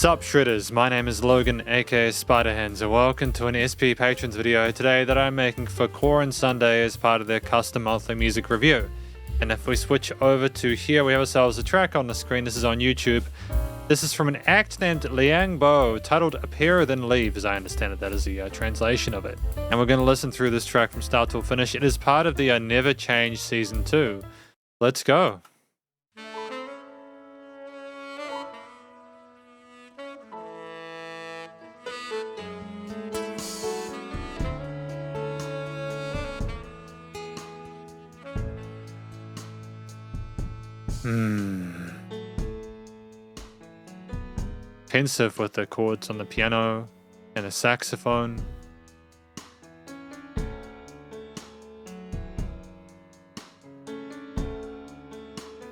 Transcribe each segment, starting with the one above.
Sup Shredders, my name is Logan aka Spiderhands and welcome to an SP Patrons video today that I'm making for Core and Sunday as part of their custom monthly music review. And if we switch over to here, we have ourselves a track on the screen. This is on YouTube. This is from an act named Liang Bo, titled Appear Then Leave, as I understand it. That is the translation of it. And we're going to listen through this track from start to finish. It is part of the Never Change Season 2. Let's go. Pensive with the chords on the piano and the saxophone.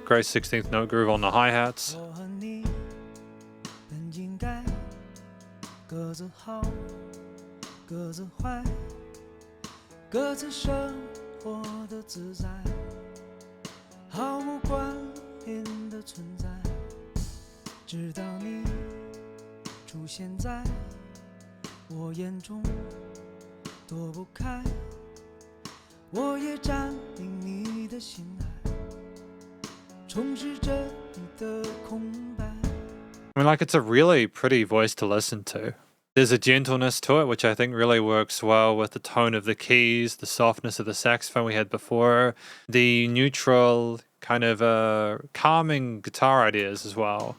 Great 16th note groove on the hi-hats. I mean, like, it's a really pretty voice to listen to. There's a gentleness to it, which I think really works well with the tone of the keys, the softness of the saxophone we had before, the neutral kind of calming guitar ideas as well.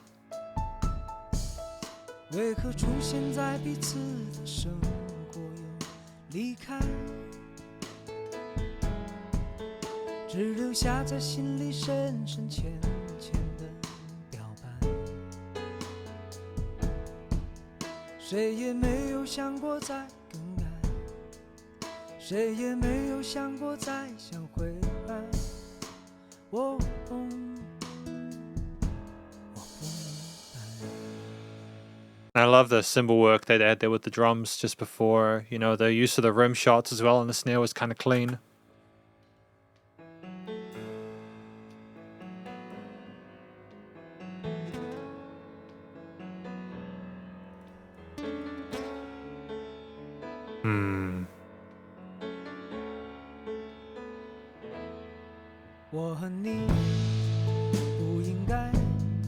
I love the cymbal work they had there with the drums just before. You know, the use of the rim shots as well, and the snare was kind of clean.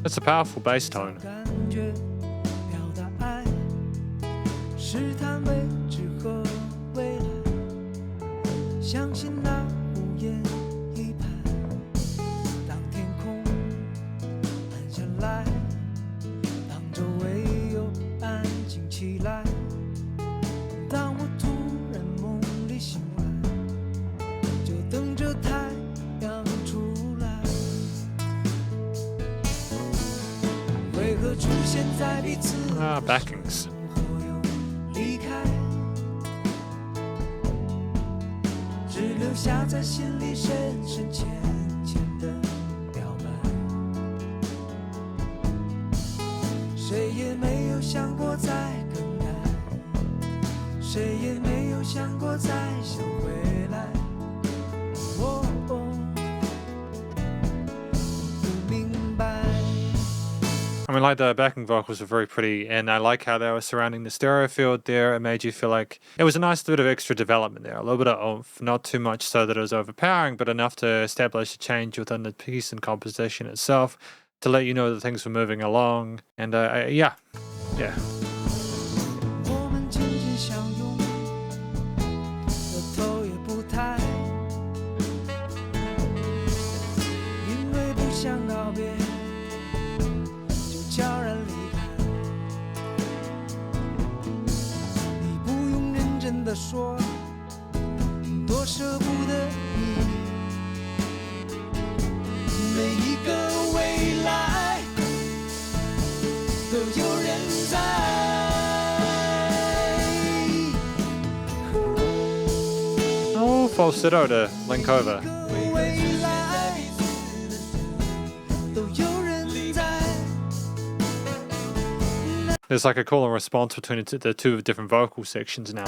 That's a powerful bass tone. Backings. I mean, like, the backing vocals were very pretty, and I like how they were surrounding the stereo field there. It made you feel like it was a nice bit of extra development there, a little bit of oomph, not too much so that it was overpowering, but enough to establish a change within the piece and composition itself to let you know that things were moving along. And yeah. Oh, falsetto to link over. There's like a call and response between the two different vocal sections now.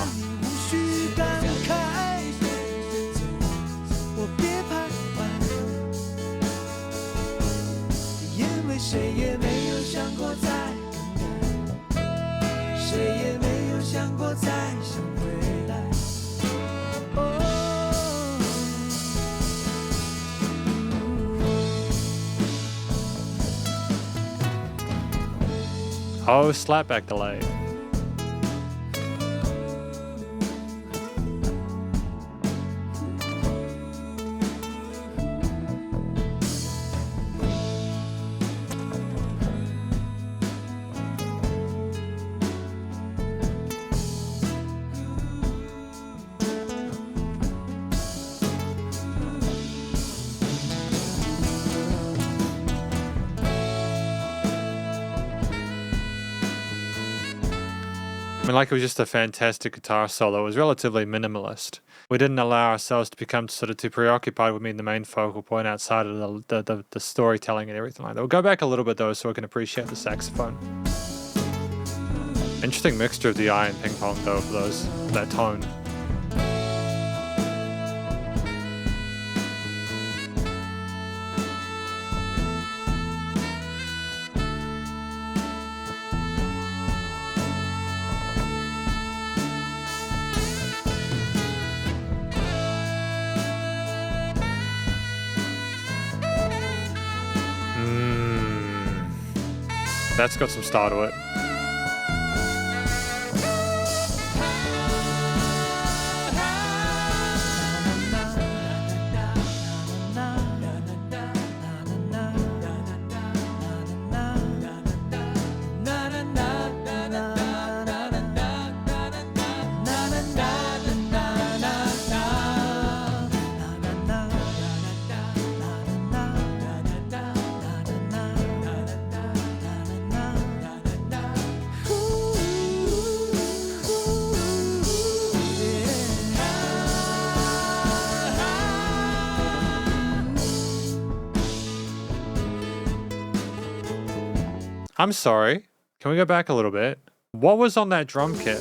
Oh, slapback delay. I mean, like, it was just a fantastic guitar solo. It was relatively minimalist. We didn't allow ourselves to become sort of too preoccupied with being the main focal point outside of the storytelling and everything like that. We'll go back a little bit though so we can appreciate the saxophone. Interesting mixture of the eye and ping pong though for that tone. That's got some style to it. I'm sorry. Can we go back a little bit? What was on that drum kit?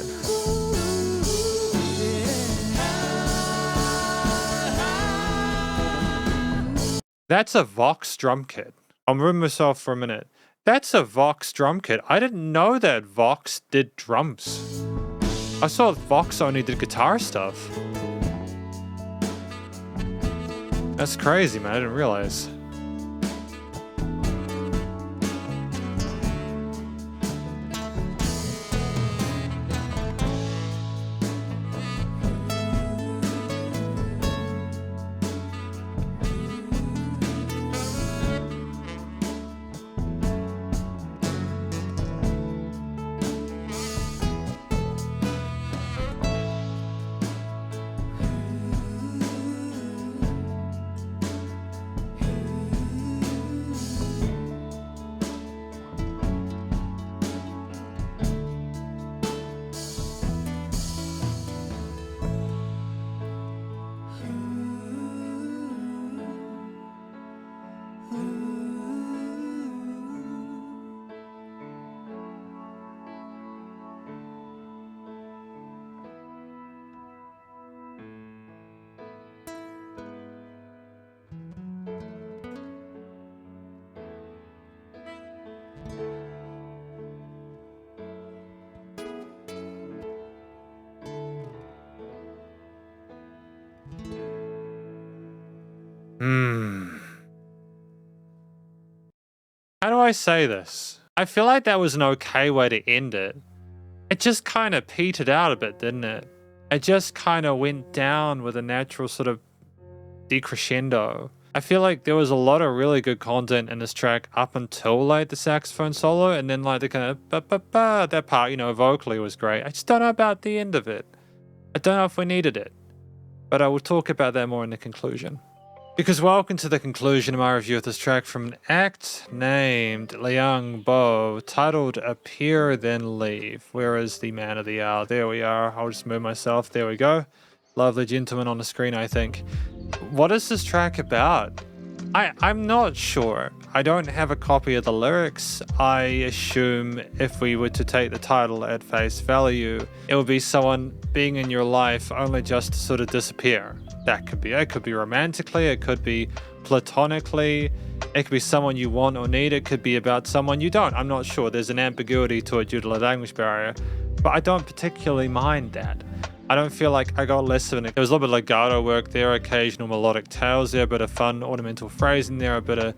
That's a Vox drum kit. I'll remove myself for a minute. That's a Vox drum kit. I didn't know that Vox did drums. I saw Vox only did guitar stuff. That's crazy, man. I didn't realize. How do I say this? I feel like that was an okay way to end it. It just kind of petered out a bit, didn't it? It just kind of went down with a natural sort of decrescendo. I feel like there was a lot of really good content in this track up until like the saxophone solo, and then like the kind of that part, you know, vocally was great. I just don't know about the end of it. I don't know if we needed it, but I will talk about that more in the conclusion. Because welcome to the conclusion of my review of this track from an act named Liang Bo, titled Appear Then Leave. Where is the man of the hour? There we are. I'll just move myself. There we go. Lovely gentleman on the screen, I think. What is this track about? I'm not sure. I don't have a copy of the lyrics. I assume if we were to take the title at face value, it would be someone being in your life only just to sort of disappear. That could be it. It could be romantically, it could be platonically, it could be someone you want or need, it could be about someone you don't. I'm not sure. There's an ambiguity to it due to the language barrier, but I don't particularly mind that. I don't feel like I got less of an... There was a little bit of legato work there, occasional melodic tails there, a bit of fun ornamental phrasing there, a bit of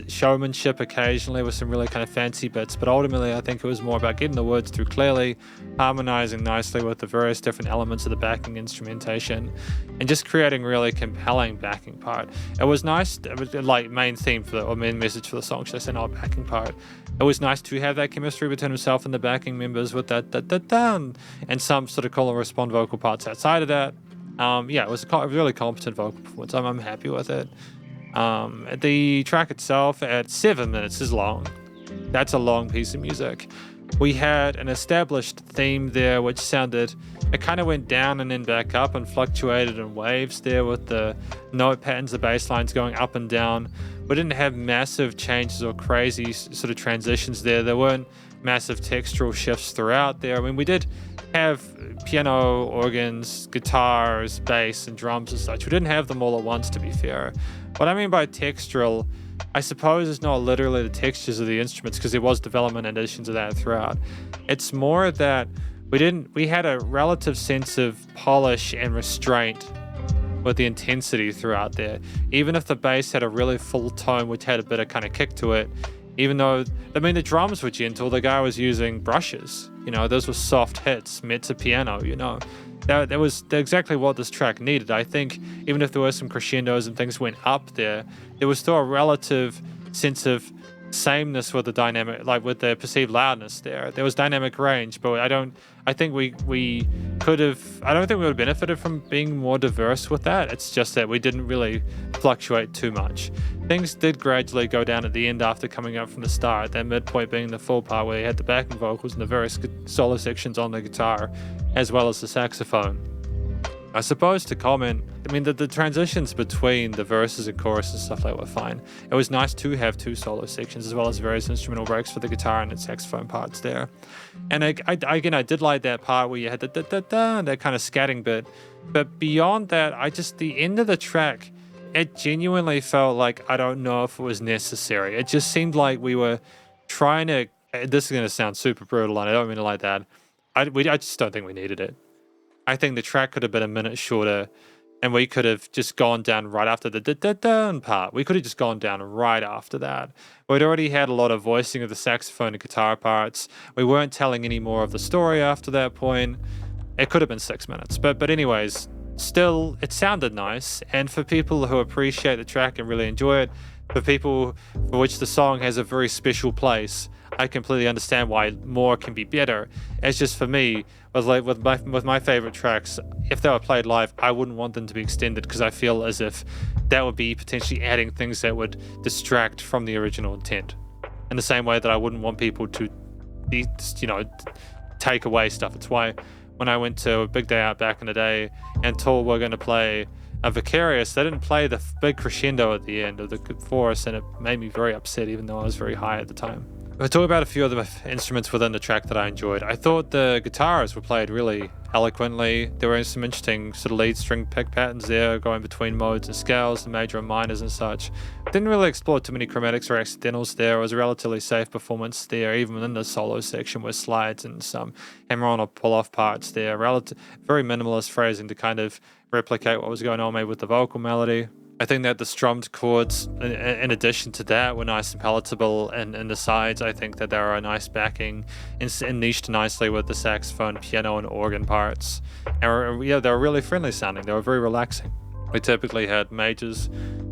showmanship occasionally with some really kind of fancy bits, but ultimately I think it was more about getting the words through clearly, harmonizing nicely with the various different elements of the backing instrumentation, and just creating really compelling backing part. It was nice, it was like main theme or main message for the song, should I say, not backing part. It was nice to have that chemistry between himself and the backing members with that and some sort of call and respond vocal parts outside of that. It was a really competent vocal performance. I'm happy with it. The track itself at 7 minutes is long. That's a long piece of music. We had an established theme there which sounded, it kind of went down and then back up and fluctuated in waves there with the note patterns, the bass lines going up and down. We didn't have massive changes or crazy sort of transitions there. There weren't massive textural shifts throughout there. I mean, we did have piano, organs, guitars, bass, and drums and such. We didn't have them all at once, to be fair. What I mean by textural, I suppose, is not literally the textures of the instruments, because there was development and additions of that throughout. It's more that we had a relative sense of polish and restraint with the intensity throughout there. Even if the bass had a really full tone, which had a bit of kind of kick to it, even though, I mean, the drums were gentle, the guy was using brushes. Those were soft hits, mezzo piano, That was exactly what this track needed. I think even if there were some crescendos and things went up there was still a relative sense of sameness with the dynamic, like with the perceived loudness there. There was dynamic range, but I don't think we would have benefited from being more diverse with that. It's just that we didn't really fluctuate too much. Things did gradually go down at the end after coming up from the start, that midpoint being the full part where you had the backing vocals and the various solo sections on the guitar, as well as the saxophone. I suppose to comment, I mean, the transitions between the verses and chorus and stuff like that were fine. It was nice to have two solo sections as well as various instrumental breaks for the guitar and the saxophone parts there. And I did like that part where you had that kind of scatting bit. But beyond that, the end of the track, it genuinely felt like, I don't know if it was necessary. It just seemed like we were trying to, this is going to sound super brutal and I don't mean it like that. I just don't think we needed it. I think the track could have been a minute shorter and we could have just gone down right after the part. We could have just gone down right after that. We'd already had a lot of voicing of the saxophone and guitar parts. We weren't telling any more of the story after that point. It could have been 6 minutes. But anyways, still, it sounded nice. And for people who appreciate the track and really enjoy it, for people for which the song has a very special place, I completely understand why more can be better. It's just for me, with my favorite tracks, if they were played live, I wouldn't want them to be extended because I feel as if that would be potentially adding things that would distract from the original intent. In the same way that I wouldn't want people to, take away stuff. It's why when I went to a Big Day Out back in the day and told we're going to play a Vicarious, they didn't play the big crescendo at the end of the chorus, and it made me very upset, even though I was very high at the time. I'll talk about a few of the instruments within the track that I enjoyed. I thought the guitars were played really eloquently. There were some interesting sort of lead string pick patterns there, going between modes and scales, the major and minors and such. Didn't really explore too many chromatics or accidentals there. It was a relatively safe performance there, even within the solo section with slides and some hammer-on or pull-off parts there. Very minimalist phrasing to kind of replicate what was going on maybe with the vocal melody. I think that the strummed chords, in addition to that, were nice and palatable, and the sides, I think that they were a nice backing and niched nicely with the saxophone, piano, and organ parts. And they were really friendly sounding. They were very relaxing. We typically had majors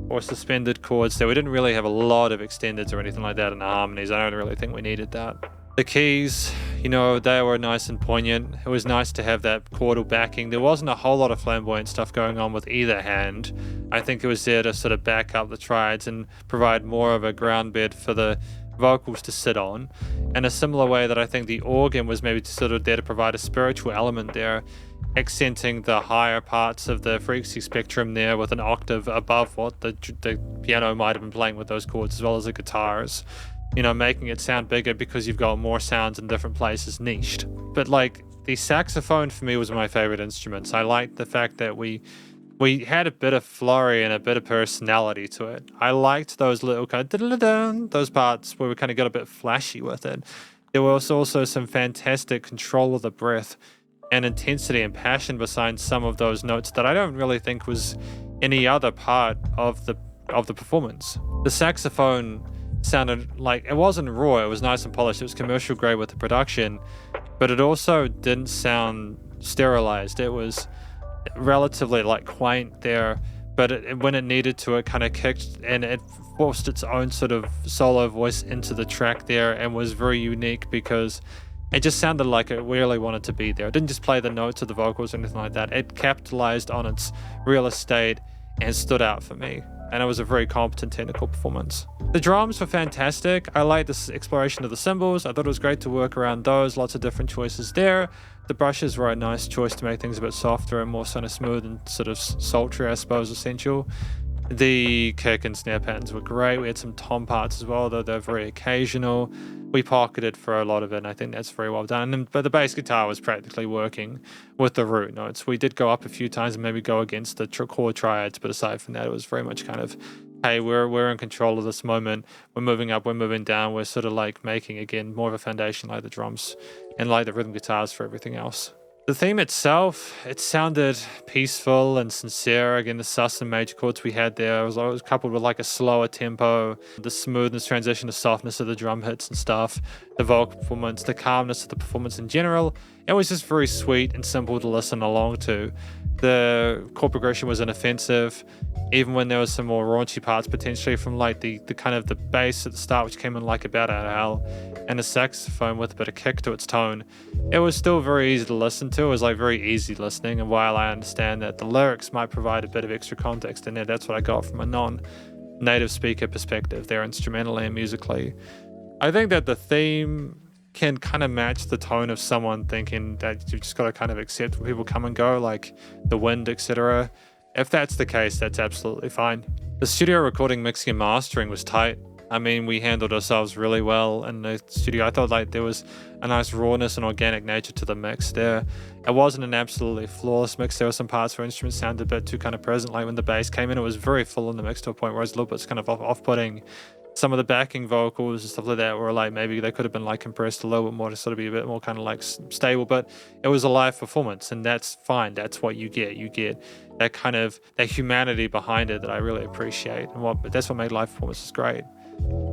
or suspended chords there. We didn't really have a lot of extendeds or anything like that in the harmonies. I don't really think we needed that. The keys, they were nice and poignant. It was nice to have that chordal backing. There wasn't a whole lot of flamboyant stuff going on with either hand. I think it was there to sort of back up the triads and provide more of a ground bed for the vocals to sit on. In a similar way that I think the organ was maybe sort of there to provide a spiritual element there, accenting the higher parts of the frequency spectrum there with an octave above what the piano might have been playing with those chords, as well as the guitars. Making it sound bigger because you've got more sounds in different places niched. But the saxophone for me was my favorite instruments. I liked the fact that we had a bit of flurry and a bit of personality to it. I liked those little kind of those parts where we kind of got a bit flashy with it. There was also some fantastic control of the breath and intensity and passion behind some of those notes that I don't really think was any other part of the of the performance. The saxophone sounded like it wasn't raw, it was nice and polished, it was commercial grade with the production, but it also didn't sound sterilized. It was relatively like quaint there, but when it needed to, it kind of kicked and it forced its own sort of solo voice into the track there and was very unique because it just sounded like it really wanted to be there. It didn't just play the notes of the vocals or anything like that. It capitalized on its real estate and stood out for me. And it was a very competent technical performance. The drums were fantastic. I liked this exploration of the cymbals. I thought it was great to work around those. Lots of different choices there. The brushes were a nice choice to make things a bit softer and more sort of smooth and sort of sultry, I suppose, essential. The kick and snare patterns were great. We had some tom parts as well, though they're very occasional. We pocketed for a lot of it, and I think that's very well done. But the bass guitar was practically working with the root notes. We did go up a few times and maybe go against the chord triads, but aside from that, it was very much kind of, hey, we're in control of this moment. We're moving up, we're moving down. We're sort of like making, again, more of a foundation like the drums and like the rhythm guitars for everything else. The theme itself, it sounded peaceful and sincere. Again, the sus and major chords we had there was coupled with like a slower tempo, the smoothness, transition to softness of the drum hits and stuff, the vocal performance, the calmness of the performance in general. It was just very sweet and simple to listen along to. The chord progression was inoffensive, even when there was some more raunchy parts potentially from like the kind of the bass at the start, which came in like about out of hell, and the saxophone with a bit of kick to its tone. It was still very easy to listen to. It was like very easy listening, and while I understand that the lyrics might provide a bit of extra context in there, that's what I got from a non-native speaker perspective there, instrumentally and musically. I think that the theme can kind of match the tone of someone thinking that you've just got to kind of accept when people come and go, like the wind, etc. If that's the case, that's absolutely fine. The studio recording, mixing and mastering was tight. I mean, we handled ourselves really well in the studio. I thought like there was a nice rawness and organic nature to the mix there. It wasn't an absolutely flawless mix. There were some parts where instruments sounded a bit too kind of present, like when the bass came in, it was very full in the mix to a point where it was a little bit kind of off-putting. Some of the backing vocals and stuff like that were like, maybe they could have been like compressed a little bit more to sort of be a bit more kind of like stable, but it was a live performance, and that's fine. That's what you get. You get that kind of that humanity behind it that I really appreciate, and that's what made live performances great.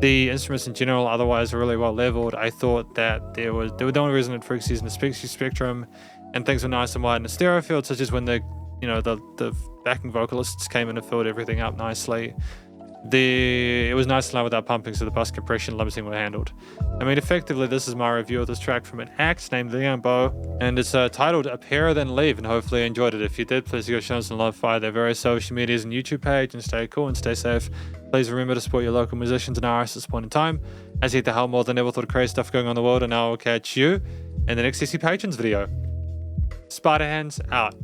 The instruments in general otherwise are really well leveled. I thought that there were no resonant frequencies in the spectrum, and things were nice and wide in the stereo field, such as when the backing vocalists came in and filled everything up nicely. It was nice and loud without pumping, so the bus compression limiting were handled. I mean, effectively, this is my review of this track from an act named Liang Bo, and it's titled Appear Then Leave, and hopefully you enjoyed it. If you did, please go show us some love via their various social medias and YouTube page, and stay cool and stay safe. Please remember to support your local musicians and artists at this point in time, as you hit the hell more than ever thought of crazy stuff going on in the world, and I will catch you in the next SC Patrons video. Spiderhands out.